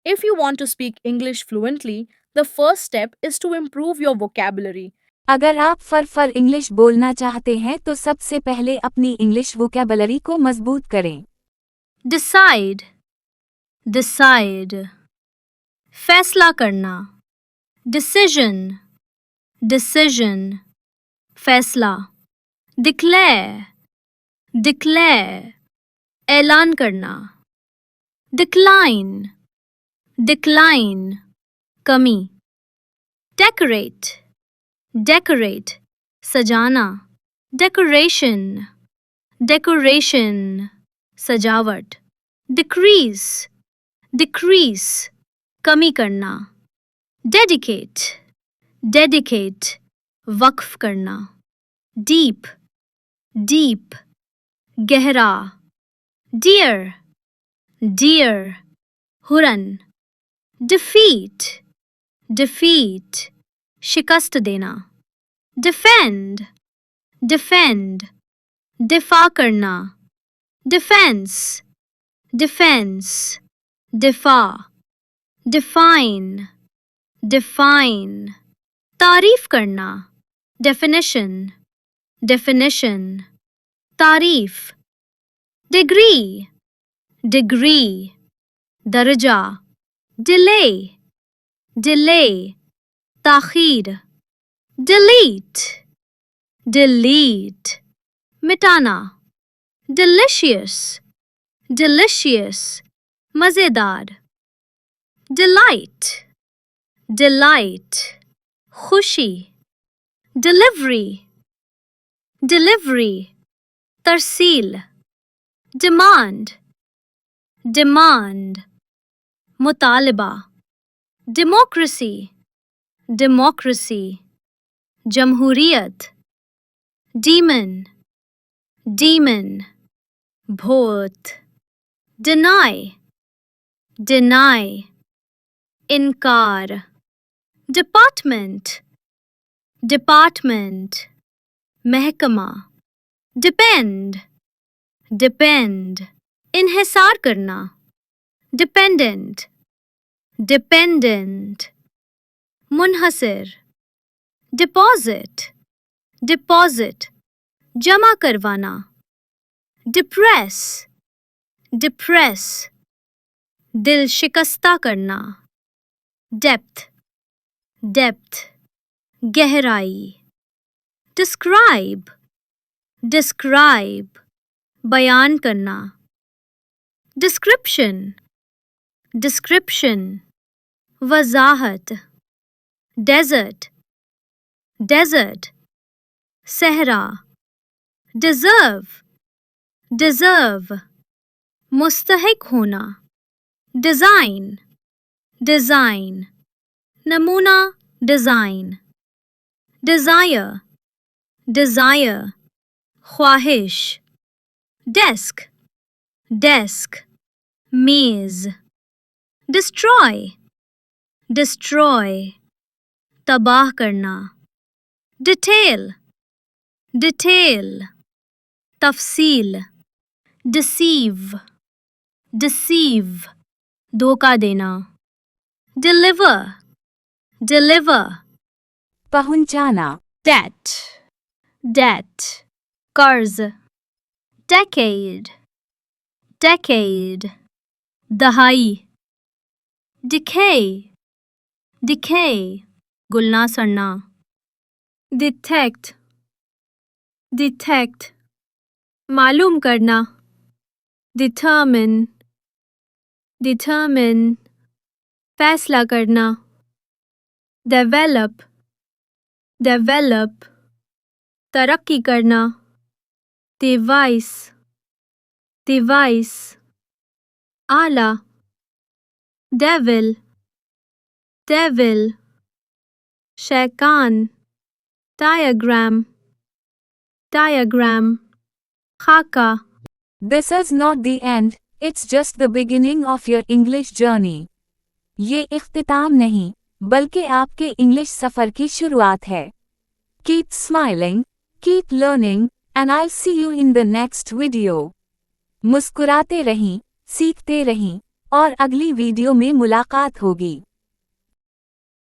If you want to speak English fluently, the first step is to improve your vocabulary. अगर आप फर English बोलना चाहते हैं तो सबसे पहले अपनी इंग्लिश वोकैबुलरी को मजबूत करें। Decide, decide. फैसला करना. Decision, decision. फैसला. Declare, declare. ऐलान करना. Decline, decline. कमी. Decorate, decorate. सजाना. Decoration, decoration. सजावट. Decrease, decrease. कमी करना. Dedicate, dedicate. वक्फ करना. Deep, deep. गहरा. Dear, dear. Huron. Defeat, defeat. शिकस्त देना. Defend, defend. दिफा करना. Defense, defense. दिफा. Define, define. तारीफ करना. Definition, definition. तारीफ. Degree, degree. दर्जा. Delay, delay. ताखीर. Delete, delete. मिटाना. Delicious, delicious. मज़ेदार. Delight, delight. खुशी. Delivery, delivery. तरसील. Demand, demand. मुतालिबा. Democracy, democracy. जमहूरियत. Demon, demon. भूत. Deny, deny. इनकार. Department, department. महकमा. Depend, depend. इन्हिसार करना. Dependent, dependent. मुनहसर. Deposit, deposit. जमा करवाना. Depress, depress. दिल शिकस्ता करना. Depth, depth. गहराई. Describe, describe. बयान करना. Description, description. वजाहत. Desert, desert. सहरा. Deserve, deserve. मुस्तहिक होना. Design, design. नमूना. Design. Desire, desire. ख्वाहिश. Desk, desk. मेज. Destroy, destroy. तबाह करना. Detail, detail. तफसील. Deceive, deceive. धोखा देना. Deliver, deliver. पहुंचाना. Debt, debt. कर्ज. Decade, decade. दहाई. Decay, decay. गुलना सड़ना. Detect, detect. मालूम करना. Determine, determine. फैसला करना. Develop, develop. तरक्की करना. Device, device. आला. Devil, devil. शैतान. Diagram, diagram. खाका. This is not the end, it's just the beginning of your English journey. ये इख्तिताम नहीं, बल्कि आपके इंग्लिश सफ़र की शुरुआत है। Keep smiling, keep learning, and I'll see you in the next video. मुस्कुराते रहें, सीखते रहें, और अगली वीडियो में मुलाकात होगी।